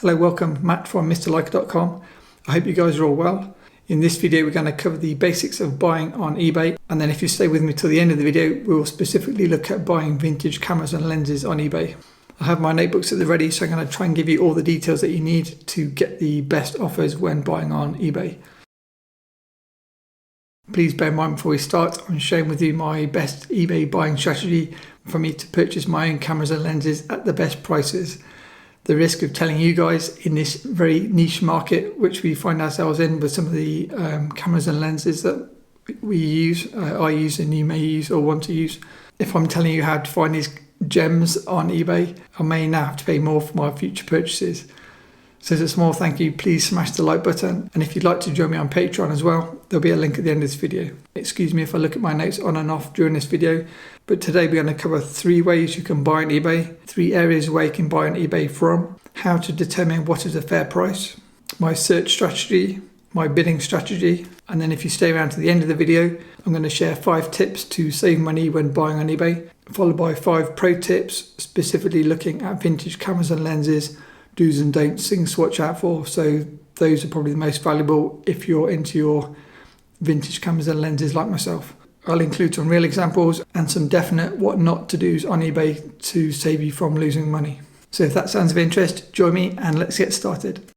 Hello, welcome, Matt from MrLeica.com. I hope you guys are all well. In this video we're going to cover the basics of buying on eBay, and then if you stay with me till the end of the video we will specifically look at buying vintage cameras and lenses on eBay. I have my notebooks at the ready, so I'm going to try and give you all the details that you need to get the best offers when buying on eBay. Please bear in mind before we start, I'm sharing with you my best eBay buying strategy for me to purchase my own cameras and lenses at the best prices. The risk of telling you guys in this very niche market which we find ourselves in with some of the cameras and lenses that we use, I use and you may use or want to use. If I'm telling you how to find these gems on eBay, I may now have to pay more for my future purchases. So as a small thank you, please smash the like button, and if you'd like to join me on Patreon as well, there'll be a link at the end of this video. Excuse me if I look at my notes on and off during this video, but today we're going to cover 3 ways you can buy on eBay, 3 areas where you can buy on eBay from, how to determine what is a fair price, my search strategy, my bidding strategy, and then if you stay around to the end of the video, I'm going to share 5 tips to save money when buying on eBay, followed by 5 pro tips specifically looking at vintage cameras and lenses, do's and don'ts, things to watch out for. So those are probably the most valuable if you're into your vintage cameras and lenses like myself. I'll include some real examples and some definite what not to do's on eBay to save you from losing money. So if that sounds of interest, join me and let's get started.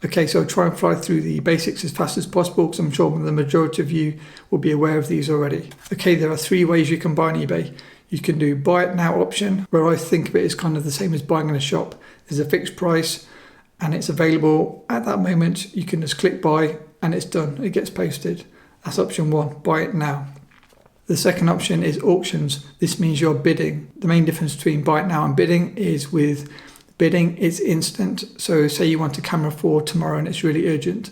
Okay, so I'll try and fly through the basics as fast as possible because I'm sure the majority of you will be aware of these already. Okay, there are 3 ways you can buy on eBay. You can do buy it now option, where I think of it as kind of the same as buying in a shop. There's a fixed price and it's available at that moment. You can just click buy and it's done. It gets posted. That's option 1, buy it now. The second option is auctions. This means you're bidding. The main difference between buy it now and bidding is with bidding, it's instant. So say you want a camera for tomorrow and it's really urgent.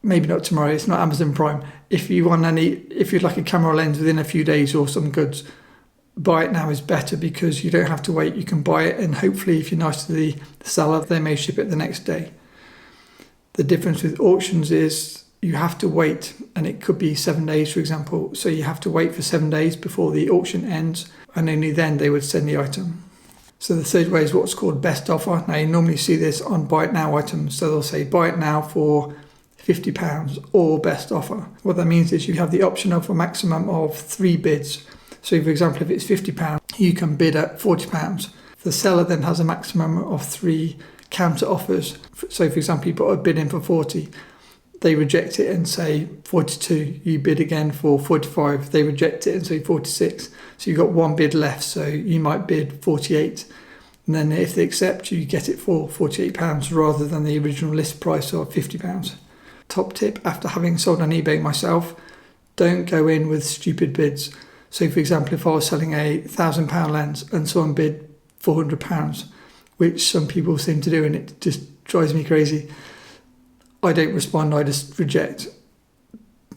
Maybe not tomorrow, it's not Amazon Prime. If you'd like a camera or lens within a few days or some goods, buy it now is better because you don't have to wait. You can buy it and hopefully if you're nice to the seller, they may ship it the next day. The difference with auctions is you have to wait, and it could be 7 days, for example. So you have to wait for 7 days before the auction ends, and only then they would send the item. So the third way is what's called best offer. Now you normally see this on buy it now items. So they'll say buy it now for £50 or best offer. What that means is you have the option of a maximum of 3 bids. So for example, if it's £50, you can bid at £40. The seller then has a maximum of 3 counter offers. So for example, you put a bid in for 40. They reject it and say 42. You bid again for 45. They reject it and say 46. So you've got 1 bid left. So you might bid 48. And then if they accept, you get it for £48 rather than the original list price of £50. Top tip, after having sold on eBay myself, don't go in with stupid bids. So for example, if I was selling a £1,000 lens and someone bid £400, which some people seem to do and it just drives me crazy, I don't respond, I just reject.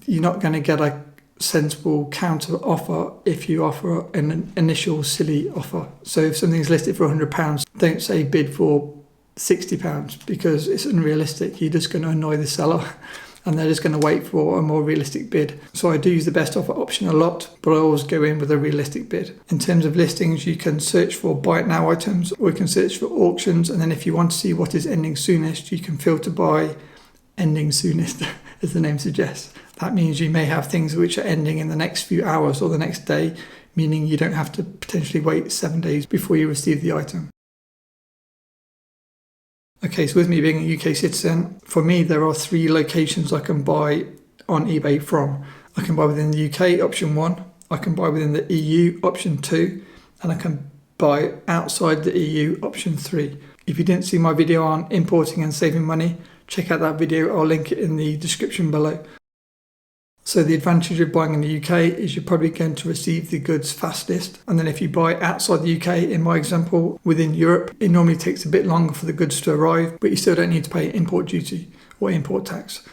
You're not going to get a sensible counter offer if you offer an initial silly offer. So if something's listed for £100, don't say bid for £60 because it's unrealistic. You're just going to annoy the seller and they're just going to wait for a more realistic bid. So I do use the best offer option a lot, but I always go in with a realistic bid. In terms of listings, you can search for buy it now items or you can search for auctions, and then if you want to see what is ending soonest, you can filter by ending soonest as the name suggests. That means you may have things which are ending in the next few hours or the next day, meaning you don't have to potentially wait 7 days before you receive the item. Okay, so with me being a UK citizen, for me there are 3 locations I can buy on eBay from. I can buy within the UK, option 1, I can buy within the EU, option 2, and I can buy outside the EU, option 3. If you didn't see my video on importing and saving money, check out that video, I'll link it in the description below. So the advantage of buying in the UK is you're probably going to receive the goods fastest. And then if you buy outside the UK, in my example, within Europe, it normally takes a bit longer for the goods to arrive, but you still don't need to pay import duty or import tax.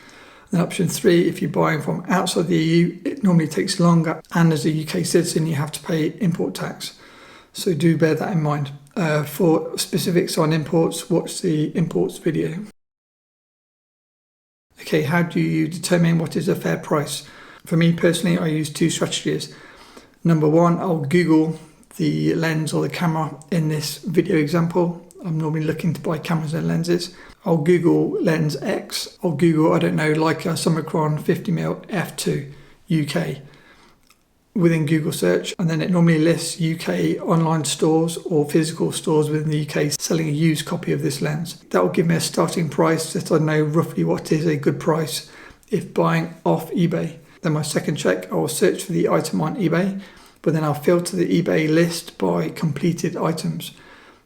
And option 3, if you're buying from outside the EU, it normally takes longer. And as a UK citizen, you have to pay import tax. So do bear that in mind. For specifics on imports, watch the imports video. Okay, how do you determine what is a fair price? For me personally, I use 2 strategies. Number 1, I'll Google the lens or the camera in this video example. I'm normally looking to buy cameras and lenses. I'll Google lens X. I'll Google, I don't know, Leica Summicron 50mm f2 UK within Google search, and then it normally lists UK online stores or physical stores within the UK selling a used copy of this lens. That will give me a starting price that I know roughly what is a good price if buying off eBay. Then my second check, I will search for the item on eBay, but then I'll filter the eBay list by completed items.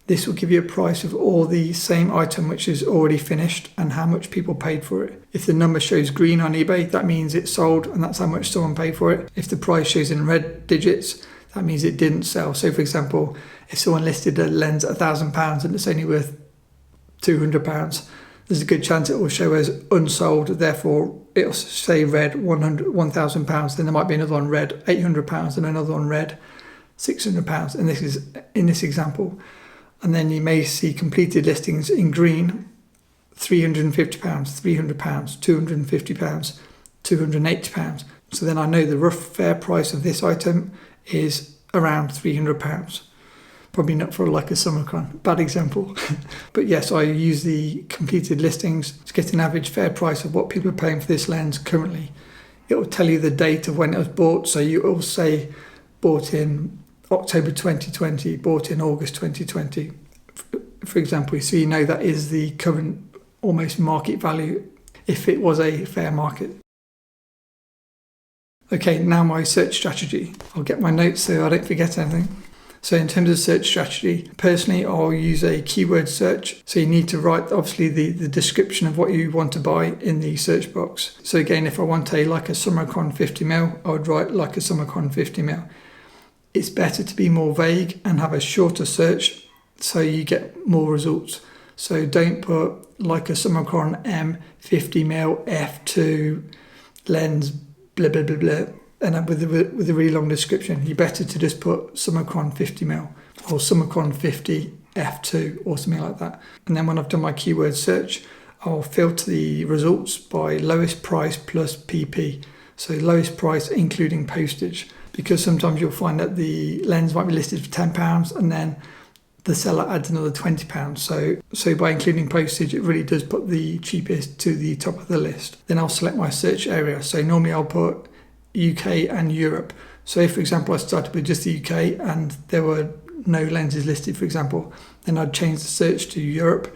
This will give you a price of all the same item which is already finished and how much people paid for it. If the number shows green on eBay, that means it's sold and that's how much someone paid for it. If the price shows in red digits, that means it didn't sell. So for example, if someone listed a lens at £1,000 and it's only worth £200, there's a good chance it will show as unsold, therefore it'll say red £1,000, then there might be another one red £800 and another one red £600, and this is in this example. And then you may see completed listings in green, £350, £300, £250, £280. So then I know the rough fair price of this item is around £300. Probably not for like a Summicron, bad example. But yes, I use the completed listings to get an average fair price of what people are paying for this lens currently. It will tell you the date of when it was bought. So you will say bought in October 2020, bought in August 2020, for example. So you know that is the current almost market value if it was a fair market. Okay, now my search strategy. I'll get my notes so I don't forget anything. So in terms of search strategy, personally, I'll use a keyword search. So you need to write, obviously, the description of what you want to buy in the search box. So again, if I want a Leica Summicron 50mm, I would write Leica Summicron 50mm. It's better to be more vague and have a shorter search so you get more results. So don't put Leica Summicron M 50mm f2 lens blah blah blah blah and with a really long description. You're better to just put Summicron 50mm or Summicron 50 f2 or something like that. And then when I've done my keyword search, I'll filter the results by lowest price plus PP. So lowest price including postage, because sometimes you'll find that the lens might be listed for £10 and then the seller adds another £20. So by including postage, it really does put the cheapest to the top of the list. Then I'll select my search area. So normally I'll put UK and Europe. So if, for example, I started with just the UK and there were no lenses listed, for example, then I'd change the search to Europe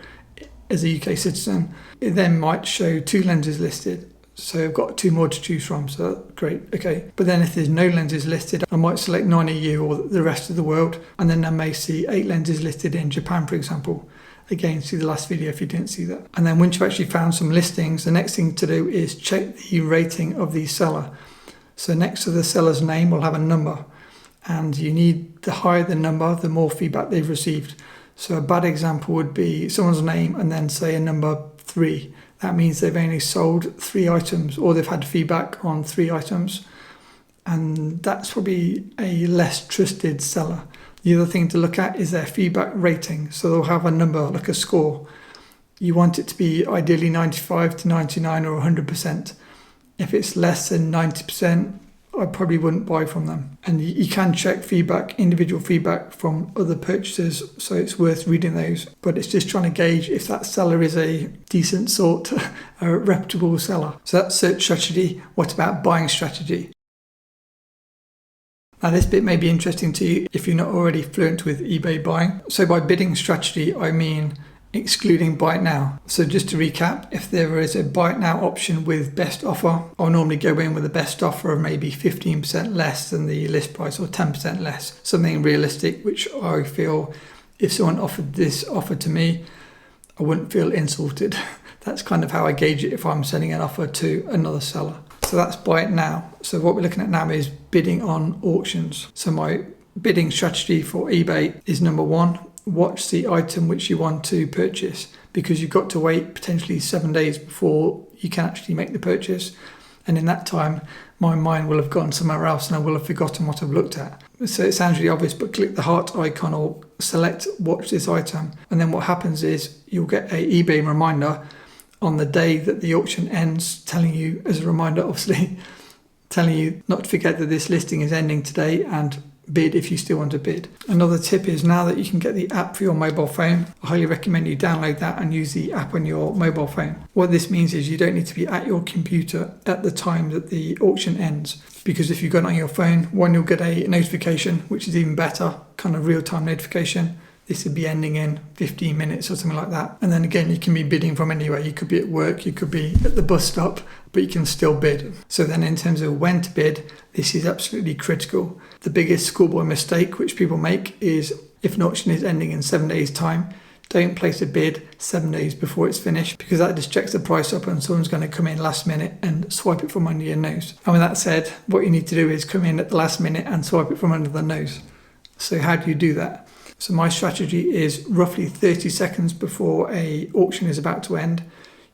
as a UK citizen. It then might show 2 lenses listed. So I've got 2 more to choose from, so that's great, okay. But then if there's no lenses listed, I might select non-EU or the rest of the world, and then I may see 8 lenses listed in Japan, for example. Again, see the last video if you didn't see that. And then once you've actually found some listings, the next thing to do is check the rating of the seller. So next to the seller's name, we'll have a number, and you need, the higher the number, the more feedback they've received. So a bad example would be someone's name and then say a number 3. That means they've only sold 3 items, or they've had feedback on 3 items. And that's probably a less trusted seller. The other thing to look at is their feedback rating. So they'll have a number, like a score. You want it to be ideally 95 to 99 or 100%. If it's less than 90%, I probably wouldn't buy from them. And you can check feedback, individual feedback from other purchasers, so it's worth reading those. But it's just trying to gauge if that seller is a decent sort, a reputable seller. So that's search strategy. What about buying strategy? Now this bit may be interesting to you if you're not already fluent with eBay buying. So by bidding strategy, I mean excluding buy it now. So just to recap, if there is a buy it now option with best offer, I'll normally go in with a best offer of maybe 15% less than the list price or 10% less, something realistic, which I feel if someone offered this offer to me, I wouldn't feel insulted. That's kind of how I gauge it if I'm sending an offer to another seller. So that's buy it now. So what we're looking at now is bidding on auctions. So my bidding strategy for eBay is number 1, watch the item which you want to purchase, because you've got to wait potentially 7 days before you can actually make the purchase. And in that time, my mind will have gone somewhere else and I will have forgotten what I've looked at. So it sounds really obvious, but click the heart icon or select watch this item. And then what happens is you'll get an eBay reminder on the day that the auction ends, telling you, as a reminder obviously, telling you not to forget that this listing is ending today and bid if you still want to bid. Another tip is, now that you can get the app for your mobile phone, I highly recommend you download that and use the app on your mobile phone. What this means is you don't need to be at your computer at the time that the auction ends, because if you've got it on your phone, one, you'll get a notification, which is even better, kind of real-time notification. This would be ending in 15 minutes or something like that. And then again, you can be bidding from anywhere. You could be at work, you could be at the bus stop, but you can still bid. So then in terms of when to bid, this is absolutely critical. The biggest schoolboy mistake which people make is, if an auction is ending in 7 days' time, don't place a bid 7 days before it's finished, because that just jacks the price up and someone's going to come in last minute and swipe it from under your nose. And with that said, what you need to do is come in at the last minute and swipe it from under the nose. So how do you do that? So my strategy is, roughly 30 seconds before a auction is about to end,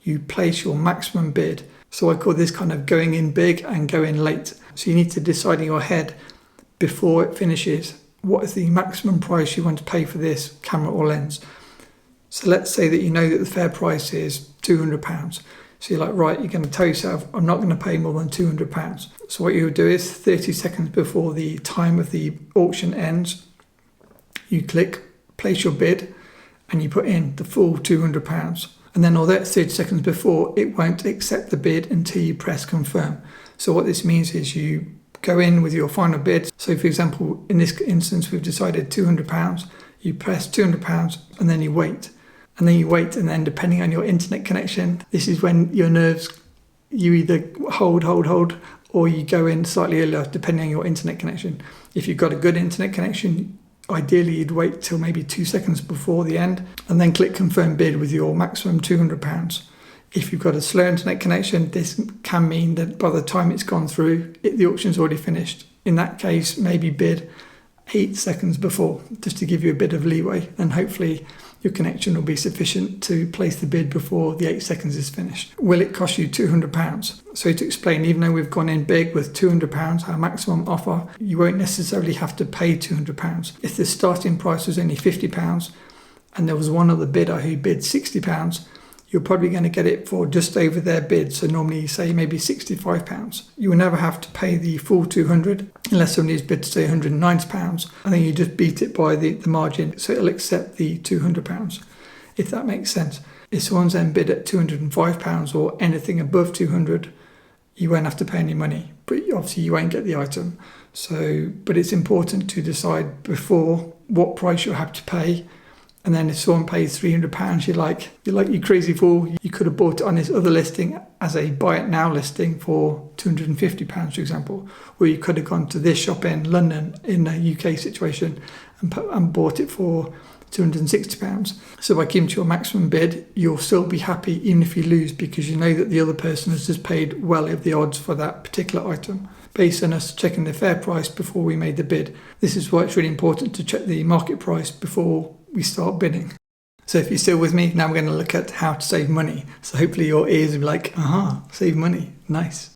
you place your maximum bid. So I call this kind of going in big and go in late. So you need to decide in your head before it finishes, what is the maximum price you want to pay for this camera or lens. So let's say that you know that the fair price is £200. So you're like, right, you're going to tell yourself, I'm not going to pay more than £200. So what you'll do is, 30 seconds before the time of the auction ends, you click place your bid and you put in the full £200. And then although it's 30 seconds before, it won't accept the bid until you press confirm. So what this means is you go in with your final bid. So for example, in this instance, we've decided £200. You press £200 and then you wait. And then you wait, and then depending on your internet connection, this is when your nerves, you either hold, or you go in slightly earlier, depending on your internet connection. If you've got a good internet connection, ideally you'd wait till maybe 2 seconds before the end and then click confirm bid with your maximum £200. If you've got a slow internet connection, this can mean that by the time it's gone through, the auction's already finished. In that case, maybe bid 8 seconds before, just to give you a bit of leeway, and hopefully your connection will be sufficient to place the bid before the 8 seconds is finished. Will it cost you £200? So to explain, even though we've gone in big with £200, our maximum offer, you won't necessarily have to pay £200. If the starting price was only £50 and there was one other bidder who bid £60, you're probably going to get it for just over their bid. So normally say maybe £65. You will never have to pay the full £200 unless somebody's bid say £190, and then you just beat it by the margin, so it'll accept the £200, if that makes sense. If someone's then bid at £205 or anything above £200, you won't have to pay any money, but obviously you won't get the item. So, but it's important to decide before what price you'll have to pay. And then if someone pays £300, you're like, you crazy fool. You could have bought it on this other listing as a buy it now listing for £250, for example. Or you could have gone to this shop in London in a UK situation and bought it for £260. So by giving to your maximum bid, you'll still be happy even if you lose, because you know that the other person has just paid well of the odds for that particular item, based on us checking the fair price before we made the bid. This is why it's really important to check the market price before we start bidding. So if you're still with me, now we're going to look at how to save money. So hopefully your ears will be like, aha, save money, nice.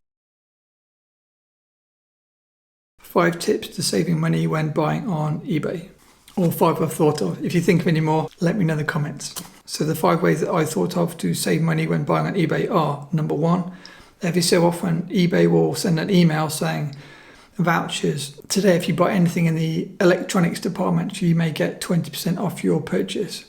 5 tips to saving money when buying on eBay. Or 5 I've thought of. If you think of any more, let me know in the comments. So the 5 ways that I thought of to save money when buying on eBay are: number 1, every so often eBay will send an email saying, vouchers. Today, if you buy anything in the electronics department, you may get 20% off your purchase.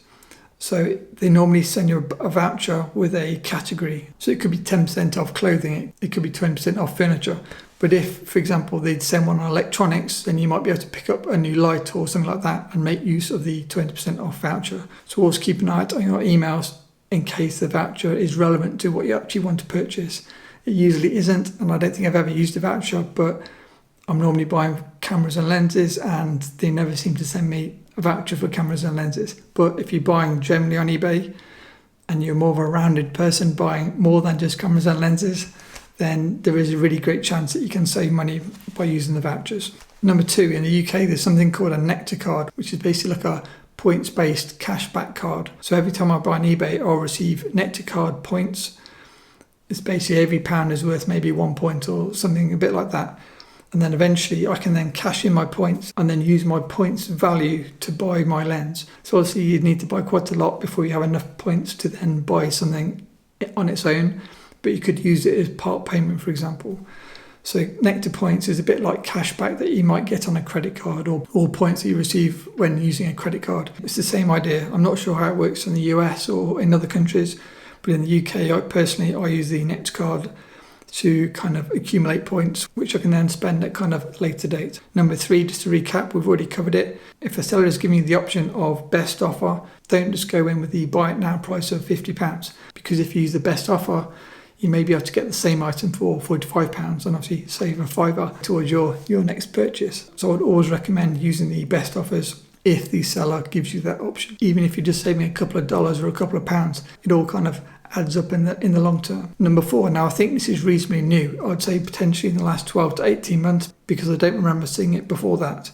So they normally send you a voucher with a category. So it could be 10% off clothing, it could be 20% off furniture. But if, for example, they'd send one on electronics, then you might be able to pick up a new light or something like that and make use of the 20% off voucher. So always keep an eye out on your emails in case the voucher is relevant to what you actually want to purchase. It usually isn't, and I don't think I've ever used a voucher, but I'm normally buying cameras and lenses and they never seem to send me a voucher for cameras and lenses. But if you're buying generally on eBay and you're more of a rounded person buying more than just cameras and lenses, then there is a really great chance that you can save money by using the vouchers. Number 2, in the UK, there's something called a Nectar card, which is basically like a points-based cashback card. So every time I buy on eBay, I'll receive Nectar card points. It's basically every pound is worth maybe 1 point or something a bit like that. And then eventually I can then cash in my points and then use my points value to buy my lens. So obviously you'd need to buy quite a lot before you have enough points to then buy something on its own, but you could use it as part payment, for example. So Nectar points is a bit like cashback that you might get on a credit card, or points that you receive when using a credit card. It's the same idea. I'm not sure how it works in the US or in other countries, but in the UK, I use the Nectar card to kind of accumulate points, which I can then spend at kind of later date. Number 3, just to recap, we've already covered it. If a seller is giving you the option of best offer, don't just go in with the buy it now price of £50, because if you use the best offer, you may be able to get the same item for £45 and obviously save a fiver towards your next purchase. So I'd always recommend using the best offers if the seller gives you that option. Even if you're just saving a couple of dollars or a couple of pounds, it all kind of adds up in the long term. Number 4, now I think this is reasonably new. I'd say potentially in the last 12 to 18 months, because I don't remember seeing it before that.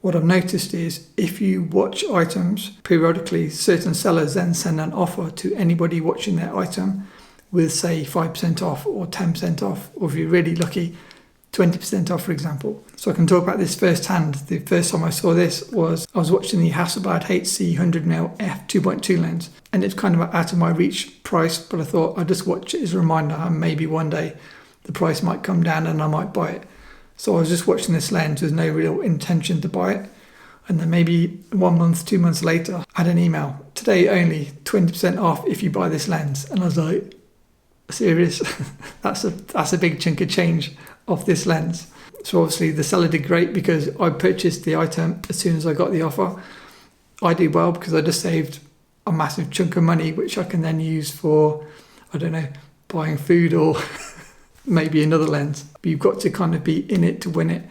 What I've noticed is if you watch items periodically, certain sellers then send an offer to anybody watching their item with, say, 5% off or 10% off, or if you're really lucky, 20% off, for example. So I can talk about this firsthand. The first time I saw this was I was watching the Hasselblad HC 100mm f2.2 lens, and it's kind of out of my reach price, but I thought I'd just watch it as a reminder, and maybe one day the price might come down and I might buy it. So I was just watching this lens with no real intention to buy it. And then maybe 1 month, 2 months later, I had an email, today only 20% off if you buy this lens. And I was like, serious? that's a big chunk of change off this lens. So obviously the seller did great because I purchased the item as soon as I got the offer. I did well because I just saved a massive chunk of money, which I can then use for, I don't know, buying food or maybe another lens. But you've got to kind of be in it to win it.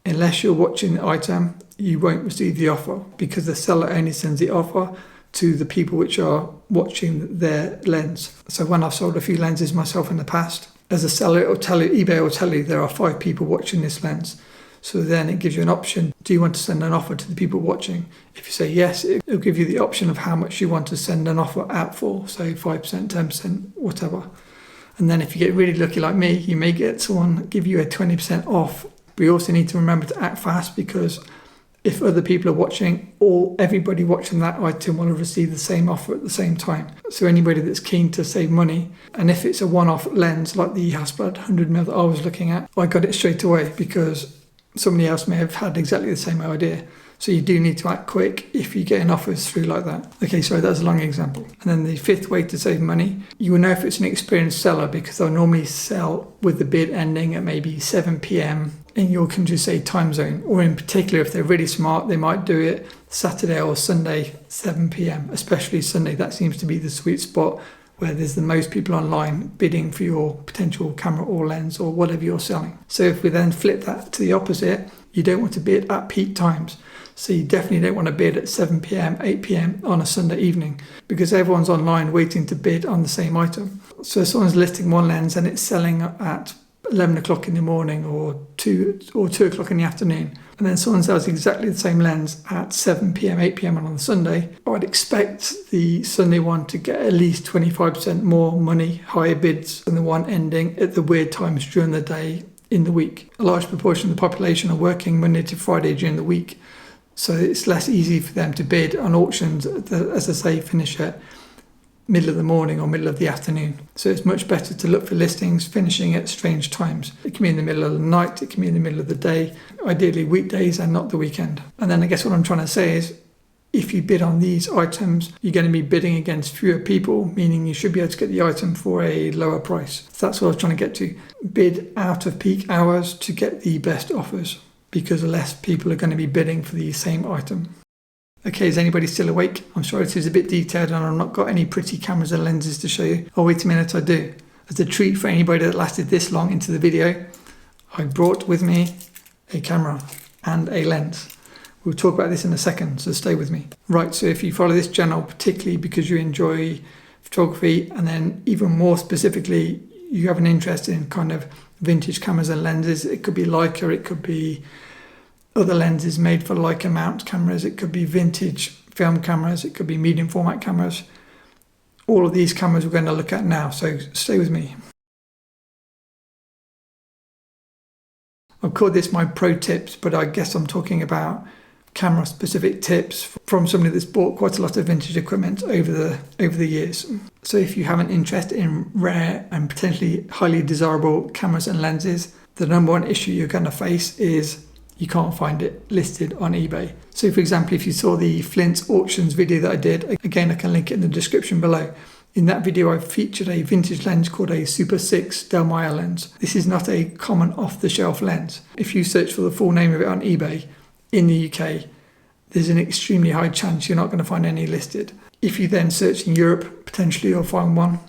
Unless you're watching the item, you won't receive the offer, because the seller only sends the offer to the people which are watching their lens. So when I've sold a few lenses myself in the past, as a seller, eBay will tell you there are 5 people watching this lens. So then it gives you an option. Do you want to send an offer to the people watching? If you say yes, it'll give you the option of how much you want to send an offer out for, say 5%, 10%, whatever. And then if you get really lucky like me, you may get someone give you a 20% off. We also need to remember to act fast, because if other people are watching, everybody watching that item will have received the same offer at the same time. So anybody that's keen to save money, and if it's a one-off lens like the Hasselblad 100mm that I was looking at, I got it straight away because somebody else may have had exactly the same idea. So you do need to act quick if you get an offers through like that. Okay, sorry, that's a long example. And then the 5th way to save money, you will know if it's an experienced seller because they'll normally sell with the bid ending at maybe 7 p.m. in your country, say, time zone. Or in particular, if they're really smart, they might do it Saturday or Sunday, 7 p.m. Especially Sunday, that seems to be the sweet spot where there's the most people online bidding for your potential camera or lens or whatever you're selling. So if we then flip that to the opposite, you don't want to bid at peak times. So you definitely don't want to bid at 7 p.m, 8 p.m. on a Sunday evening, because everyone's online waiting to bid on the same item. So if someone's listing one lens and it's selling at 11 o'clock in the morning or 2 o'clock in the afternoon, and then someone sells exactly the same lens at 7 p.m, 8 p.m. on the Sunday, I'd expect the Sunday one to get at least 25% more money, higher bids than the one ending at the weird times during the day in the week. A large proportion of the population are working Monday to Friday during the week, so it's less easy for them to bid on auctions that, as I say, finish at middle of the morning or middle of the afternoon. So it's much better to look for listings finishing at strange times. It can be in the middle of the night, it can be in the middle of the day, ideally weekdays and not the weekend. And then I guess what I'm trying to say is, if you bid on these items, you're going to be bidding against fewer people, meaning you should be able to get the item for a lower price. So that's what I was trying to get to. Bid out of peak hours to get the best offers, because less people are going to be bidding for the same item. Okay, is anybody still awake? I'm sorry it is a bit detailed and I've not got any pretty cameras and lenses to show you. Oh, wait a minute, I do. As a treat for anybody that lasted this long into the video, I brought with me a camera and a lens. We'll talk about this in a second, so stay with me. Right, so if you follow this channel, particularly because you enjoy photography, and then even more specifically, you have an interest in kind of vintage cameras and lenses. It could be Leica, it could be other lenses made for Leica mount cameras, it could be vintage film cameras, it could be medium format cameras. All of these cameras we're going to look at now, so stay with me. I've called this my pro tips, but I guess I'm talking about camera specific tips from somebody that's bought quite a lot of vintage equipment over the years. So if you have an interest in rare and potentially highly desirable cameras and lenses, the number one issue you're going to face is you can't find it listed on eBay. So for example, if you saw the Flint auctions video that I did, again I can link it in the description below. In that video I featured a vintage lens called a Super 6 Delmeyer lens. This is not a common off-the-shelf lens. If you search for the full name of it on eBay in the UK, there's an extremely high chance you're not going to find any listed. If you then search in Europe, potentially you'll find one.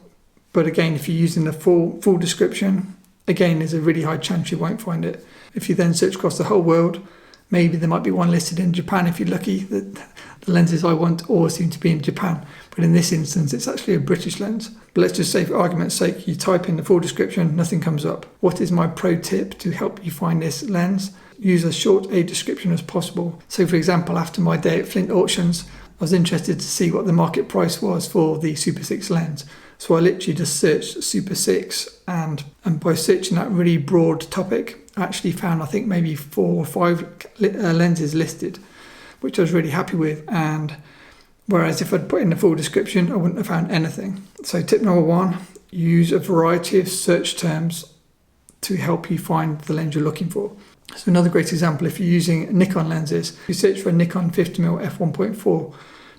But again, if you're using the full description, again, there's a really high chance you won't find it. If you then search across the whole world, maybe there might be one listed in Japan if you're lucky. The lenses I want all seem to be in Japan. But in this instance, it's actually a British lens. But let's just say for argument's sake, you type in the full description, nothing comes up. What is my pro tip to help you find this lens? Use as short a description as possible. So for example, after my day at Flint Auctions, I was interested to see what the market price was for the Super 6 lens. So I literally just searched Super 6 and by searching that really broad topic, I actually found I think maybe 4 or 5 lenses listed, which I was really happy with. And whereas if I'd put in the full description, I wouldn't have found anything. So tip number 1, use a variety of search terms to help you find the lens you're looking for. So another great example, if you're using Nikon lenses, you search for a Nikon 50mm f1.4,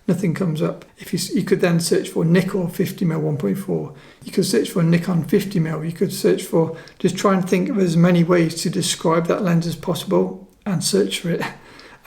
nothing comes up. If you could then search for Nikon 50mm 1.4, you could search for Nikon 50mm, you could search for, just try and think of as many ways to describe that lens as possible and search for it.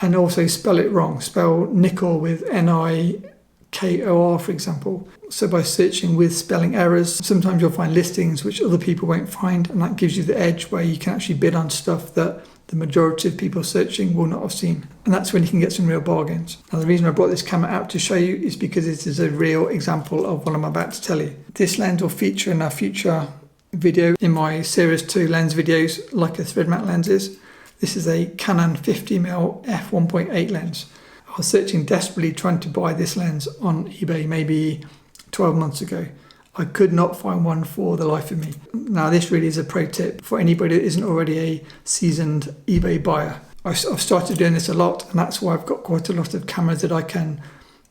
And also spell it wrong, spell Nikon with Nikor, for example. So by searching with spelling errors, sometimes you'll find listings which other people won't find, and that gives you the edge where you can actually bid on stuff that the majority of people searching will not have seen. And that's when you can get some real bargains. Now the reason I brought this camera out to show you is because this is a real example of what I'm about to tell you. This lens will feature in a future video in my Series 2 lens videos, Leica thread mount lenses. This is a Canon 50mm f1.8 lens. I was searching desperately trying to buy this lens on eBay maybe 12 months ago. I could not find one for the life of me. Now this really is a pro tip for anybody that isn't already a seasoned eBay buyer. I've started doing this a lot, and that's why I've got quite a lot of cameras that I can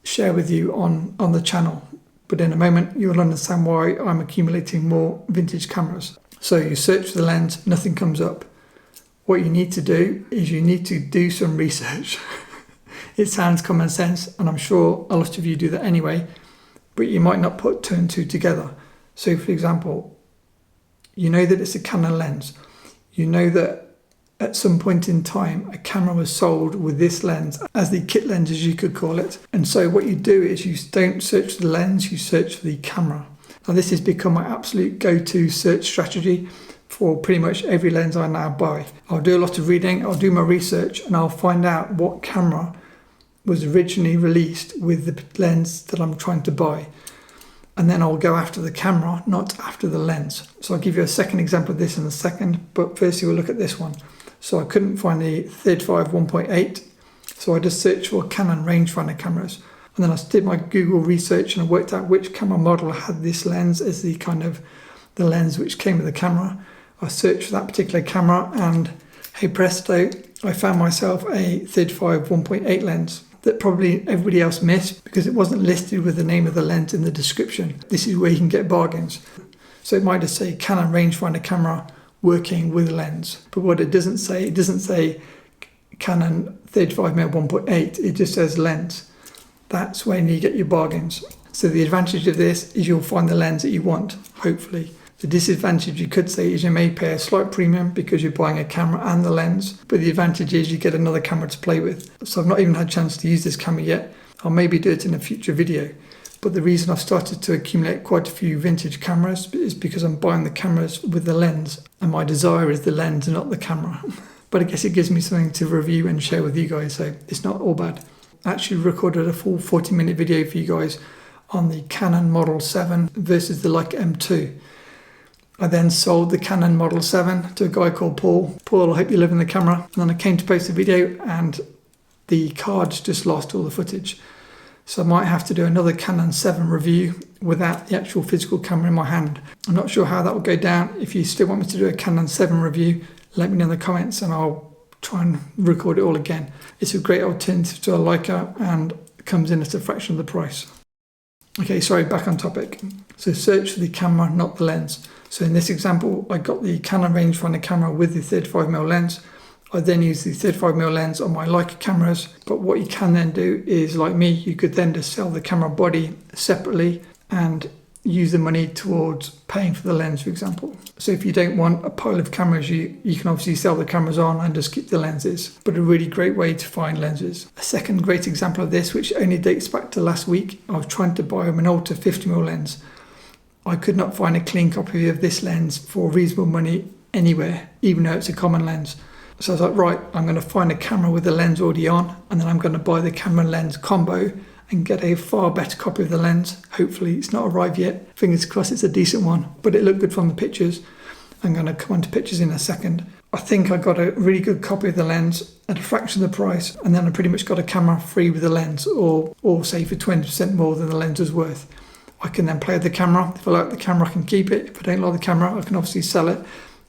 share with you on the channel. But in a moment you'll understand why I'm accumulating more vintage cameras. So you search for the lens, nothing comes up. What you need to do is you need to do some research. It sounds common sense, and I'm sure a lot of you do that anyway, but you might not put 2 and 2 together. So for example, you know that it's a Canon lens. You know that at some point in time, a camera was sold with this lens as the kit lens, as you could call it. And so what you do is you don't search for the lens, you search for the camera. Now this has become my absolute go-to search strategy for pretty much every lens I now buy. I'll do a lot of reading, I'll do my research, and I'll find out what camera was originally released with the lens that I'm trying to buy. And then I'll go after the camera, not after the lens. So I'll give you a second example of this in a second, but first we'll look at this one. So I couldn't find the 35 1.8, so I just searched for Canon rangefinder cameras. And then I did my Google research and I worked out which camera model had this lens as the kind of the lens which came with the camera. I searched for that particular camera and hey presto, I found myself a 35 1.8 lens that probably everybody else missed because it wasn't listed with the name of the lens in the description. This is where you can get bargains. So it might just say Canon rangefinder camera working with lens. But what it doesn't say Canon 35mm 1.8, it just says lens. That's when you get your bargains. So the advantage of this is you'll find the lens that you want, hopefully. The disadvantage you could say is you may pay a slight premium because you're buying a camera and the lens, but the advantage is you get another camera to play with. So I've not even had a chance to use this camera yet. I'll maybe do it in a future video. But the reason I've started to accumulate quite a few vintage cameras is because I'm buying the cameras with the lens, and my desire is the lens and not the camera. But I guess it gives me something to review and share with you guys, so it's not all bad. I actually recorded a full 40-minute video for you guys on the Canon Model 7 versus the Leica M2. I then sold the Canon Model 7 to a guy called Paul. Paul, I hope you live in the camera. And then I came to post a video and the cards just lost all the footage. So I might have to do another Canon 7 review without the actual physical camera in my hand. I'm not sure how that will go down. If you still want me to do a Canon 7 review, let me know in the comments and I'll try and record it all again. It's a great alternative to a Leica and comes in at a fraction of the price. Okay, sorry, back on topic. So search for the camera, not the lens. So in this example, I got the Canon rangefinder camera with the 35mm lens. I then use the 35mm lens on my Leica cameras. But what you can then do is, like me, you could then just sell the camera body separately and use the money towards paying for the lens, for example. So if you don't want a pile of cameras, you can obviously sell the cameras on and just keep the lenses. But a really great way to find lenses. A second great example of this, which only dates back to last week, I was trying to buy a Minolta 50mm lens. I could not find a clean copy of this lens for reasonable money anywhere, even though it's a common lens. So I was like, right, I'm going to find a camera with the lens already on, and then I'm going to buy the camera lens combo and get a far better copy of the lens. Hopefully it's not arrived yet. Fingers crossed it's a decent one, but it looked good from the pictures. I'm going to come on to pictures in a second. I think I got a really good copy of the lens at a fraction of the price, and then I pretty much got a camera free with the lens, or say for 20% more than the lens was worth. I can then play with the camera. If I like the camera, I can keep it. If I don't like the camera, I can obviously sell it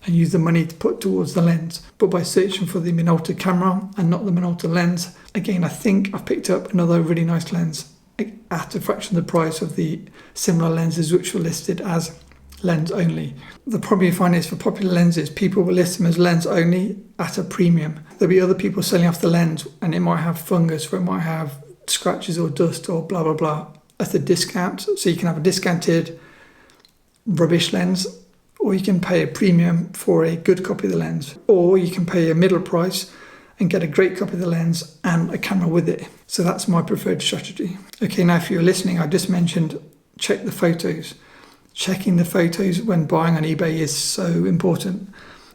and use the money to put towards the lens. But by searching for the Minolta camera and not the Minolta lens, again, I think I've picked up another really nice lens at a fraction of the price of the similar lenses which were listed as lens only. The problem you find is for popular lenses, people will list them as lens only at a premium. There'll be other people selling off the lens and it might have fungus or it might have scratches or dust or blah, blah, blah at a discount. So you can have a discounted rubbish lens, or you can pay a premium for a good copy of the lens, or you can pay a middle price and get a great copy of the lens and a camera with it. So that's my preferred strategy. Okay, now if you're listening, I just mentioned check the photos. Checking the photos when buying on eBay is so important.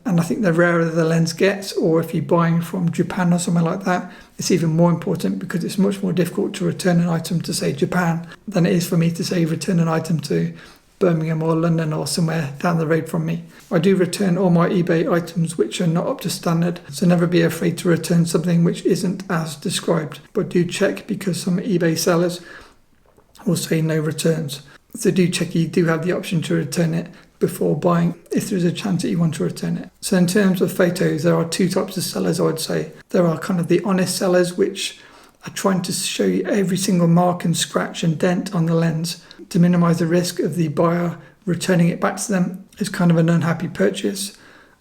And I think the rarer the lens gets, or if you're buying from Japan or somewhere like that, it's even more important because it's much more difficult to return an item to, say, Japan than it is for me to, say, return an item to Birmingham or London or somewhere down the road from me. I do return all my eBay items which are not up to standard, so never be afraid to return something which isn't as described. But do check, because some eBay sellers will say no returns. So do check you do have the option to return it before buying, if there's a chance that you want to return it. So in terms of photos, there are two types of sellers, I would say. There are kind of the honest sellers, which are trying to show you every single mark and scratch and dent on the lens to minimise the risk of the buyer returning it back to them as kind of an unhappy purchase.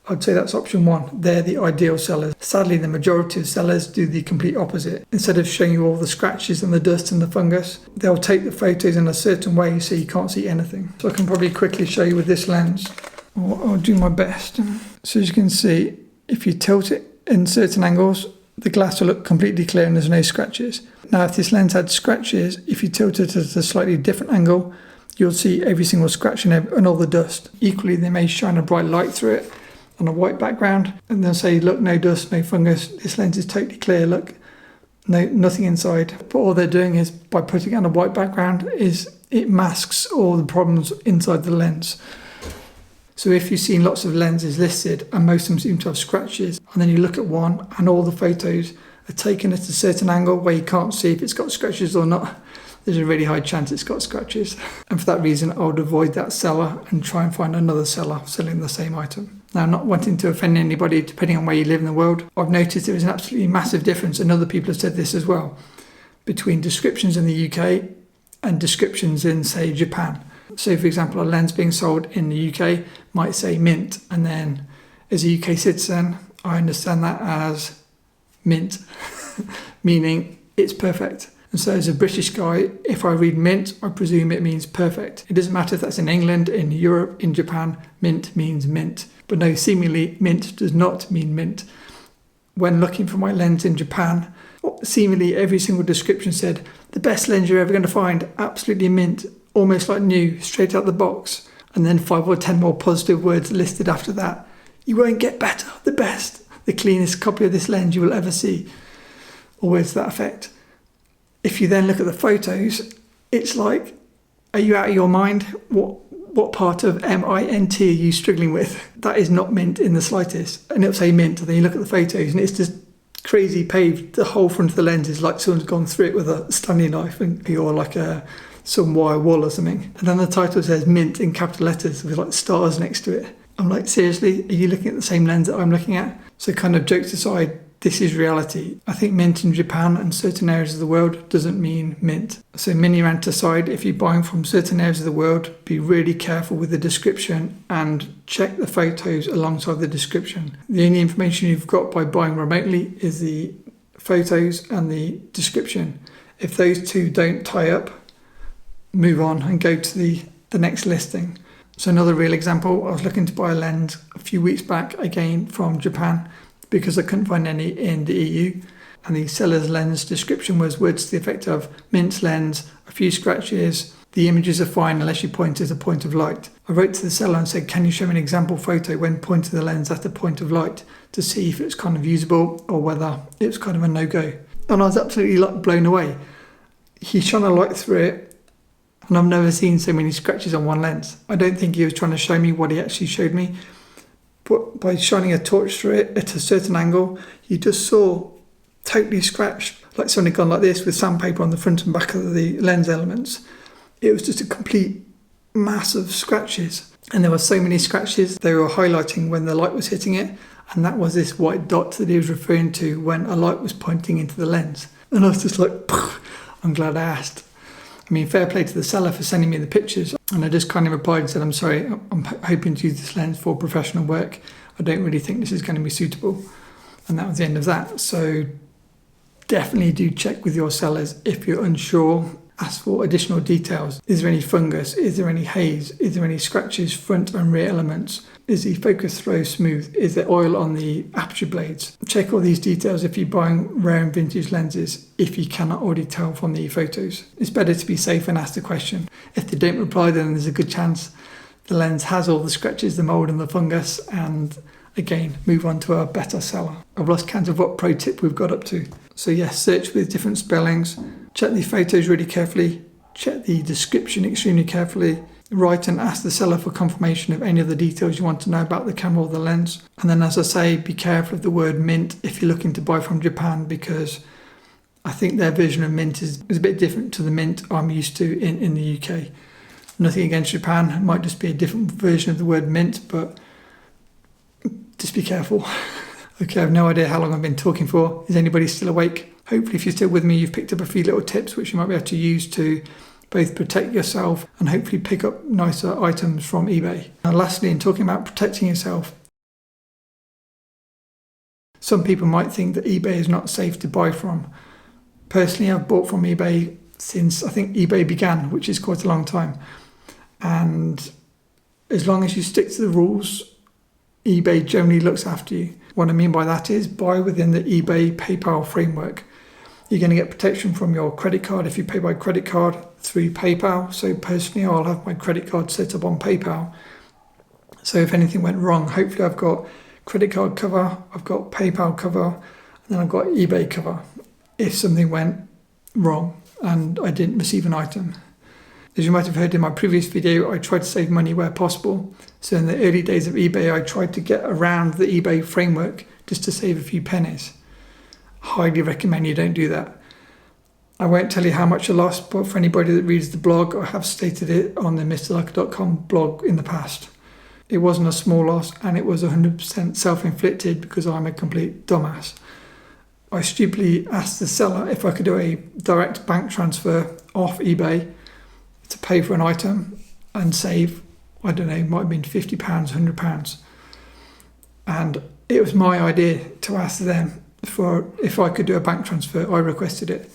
I'd say that's option one. They're the ideal sellers. Sadly, the majority of sellers do the complete opposite. Instead of showing you all the scratches and the dust and the fungus, they'll take the photos in a certain way so you can't see anything. So I can probably quickly show you with this lens. I'll do my best. So as you can see, if you tilt it in certain angles, the glass will look completely clear and there's no scratches. Now, if this lens had scratches, if you tilt it at a slightly different angle, you'll see every single scratch and all the dust. Equally, they may shine a bright light through it on a white background and they'll say, look, no dust, no fungus, this lens is totally clear, look, no, nothing inside. But all they're doing is, by putting it on a white background, is it masks all the problems inside the lens. So if you've seen lots of lenses listed and most of them seem to have scratches, and then you look at one and all the photos are taken at a certain angle where you can't see if it's got scratches or not, there's a really high chance it's got scratches. And for that reason, I would avoid that seller and try and find another seller selling the same item. Now, not wanting to offend anybody, depending on where you live in the world, I've noticed there is an absolutely massive difference, and other people have said this as well, between descriptions in the UK and descriptions in, say, Japan. So, for example, a lens being sold in the UK might say mint, and then as a UK citizen, I understand that as mint, meaning it's perfect. And so as a British guy, if I read mint, I presume it means perfect. It doesn't matter if that's in England, in Europe, in Japan, mint means mint. But no, seemingly mint does not mean mint. When looking for my lens in Japan, seemingly every single description said, the best lens you're ever going to find, absolutely mint, almost like new, straight out the box. And then 5 or 10 more positive words listed after that. You won't get better, the best, the cleanest copy of this lens you will ever see. Or words to that effect. If you then look at the photos, it's like, are you out of your mind? What part of mint are you struggling with? That is not mint in the slightest. And it'll say mint, and then you look at the photos and it's just crazy paved. The whole front of the lens is like someone's gone through it with a Stanley knife or like some wire wool or something. And then the title says mint in capital letters with like stars next to it. I'm like, seriously, are you looking at the same lens that I'm looking at? So kind of jokes aside, this is reality. I think mint in Japan and certain areas of the world doesn't mean mint. So mini rant aside, if you're buying from certain areas of the world, be really careful with the description and check the photos alongside the description. The only information you've got by buying remotely is the photos and the description. If those two don't tie up, move on and go to the next listing. So another real example, I was looking to buy a lens a few weeks back, again from Japan, because I couldn't find any in the EU. And the seller's lens description was words to the effect of mint lens, a few scratches, the images are fine unless you point at a point of light. I wrote to the seller and said, can you show me an example photo when pointing the lens at a point of light to see if it's kind of usable or whether it's kind of a no-go. And I was absolutely blown away. He shone a light through it, and I've never seen so many scratches on one lens. I don't think he was trying to show me what he actually showed me, but by shining a torch through it at a certain angle, you just saw totally scratched, like someone had gone like this with sandpaper on the front and back of the lens elements. It was just a complete mass of scratches. And there were so many scratches, they were highlighting when the light was hitting it, and that was this white dot that he was referring to when a light was pointing into the lens. And I was just like, I'm glad I asked. I mean, fair play to the seller for sending me the pictures. And I just kind of replied and said, I'm sorry, I'm hoping to use this lens for professional work. I don't really think this is going to be suitable. And that was the end of that. So definitely do check with your sellers if you're unsure. Ask for additional details. Is there any fungus? Is there any haze? Is there any scratches, front and rear elements? Is the focus throw smooth? Is there oil on the aperture blades? Check all these details if you're buying rare and vintage lenses, if you cannot already tell from the photos. It's better to be safe and ask the question. If they don't reply, then there's a good chance the lens has all the scratches, the mold and the fungus, and again, move on to a better seller. I've lost count of what pro tip we've got up to. So yes, search with different spellings, check the photos really carefully, check the description extremely carefully, write and ask the seller for confirmation of any of the details you want to know about the camera or the lens. And then, as I say, be careful of the word mint if you're looking to buy from Japan, because I think their version of mint is a bit different to the mint I'm used to in the UK. Nothing against Japan, it might just be a different version of the word mint, but just be careful. Okay, I have no idea how long I've been talking for. Is anybody still awake? Hopefully, if you're still with me, you've picked up a few little tips which you might be able to use to both protect yourself and hopefully pick up nicer items from eBay. And lastly, in talking about protecting yourself, some people might think that eBay is not safe to buy from. Personally, I've bought from eBay since I think eBay began, which is quite a long time. And as long as you stick to the rules, eBay generally looks after you. What I mean by that is buy within the eBay PayPal framework. You're going to get protection from your credit card if you pay by credit card through PayPal. So personally, I'll have my credit card set up on PayPal. So if anything went wrong, hopefully I've got credit card cover, I've got PayPal cover, and then I've got eBay cover if something went wrong and I didn't receive an item. As you might have heard in my previous video, I tried to save money where possible. So in the early days of eBay, I tried to get around the eBay framework just to save a few pennies. Highly recommend you don't do that. I won't tell you how much I lost, but for anybody that reads the blog, I have stated it on the mrleica.com blog in the past. It wasn't a small loss, and it was 100% self-inflicted because I'm a complete dumbass. I stupidly asked the seller if I could do a direct bank transfer off eBay to pay for an item and save, I don't know, it might have been £50, £100. And it was my idea to ask them for if I could do a bank transfer. I requested it.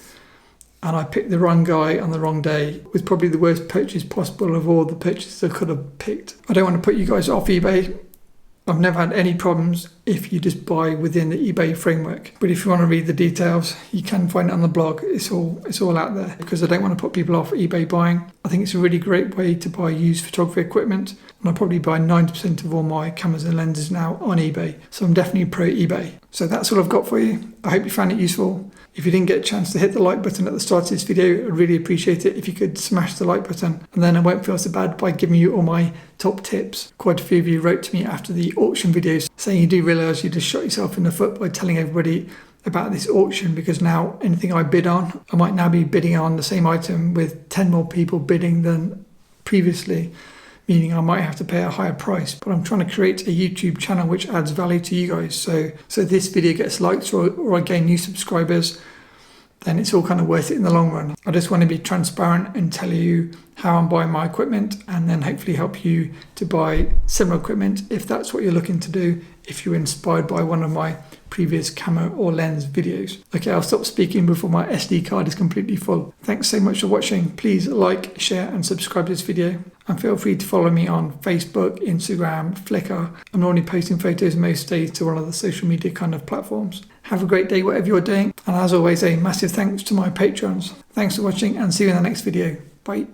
And I picked the wrong guy on the wrong day. It was probably the worst purchase possible of all the purchases I could have picked. I don't want to put you guys off eBay. I've never had any problems if you just buy within the eBay framework. But if you want to read the details, you can find it on the blog. It's all out there, because I don't want to put people off eBay buying. I think it's a really great way to buy used photography equipment. And I probably buy 90% of all my cameras and lenses now on eBay. So I'm definitely pro eBay. So that's all I've got for you. I hope you found it useful. If you didn't get a chance to hit the like button at the start of this video, I'd really appreciate it if you could smash the like button, and then I won't feel so bad by giving you all my top tips. Quite a few of you wrote to me after the auction videos saying you do realise you just shot yourself in the foot by telling everybody about this auction, because now anything I bid on, I might now be bidding on the same item with 10 more people bidding than previously. meaning I might have to pay a higher price, but I'm trying to create a YouTube channel which adds value to you guys. So this video gets likes or I gain new subscribers, then it's all kind of worth it in the long run. I just want to be transparent and tell you how I'm buying my equipment, and then hopefully help you to buy similar equipment if that's what you're looking to do, if you're inspired by one of my previous camera or lens videos. Okay, I'll stop speaking before my SD card is completely full. Thanks so much for watching. Please like, share and subscribe to this video. And feel free to follow me on Facebook, Instagram, Flickr. I'm normally posting photos most days to one of the social media kind of platforms. Have a great day whatever you're doing. And as always, a massive thanks to my patrons. Thanks for watching and see you in the next video. Bye.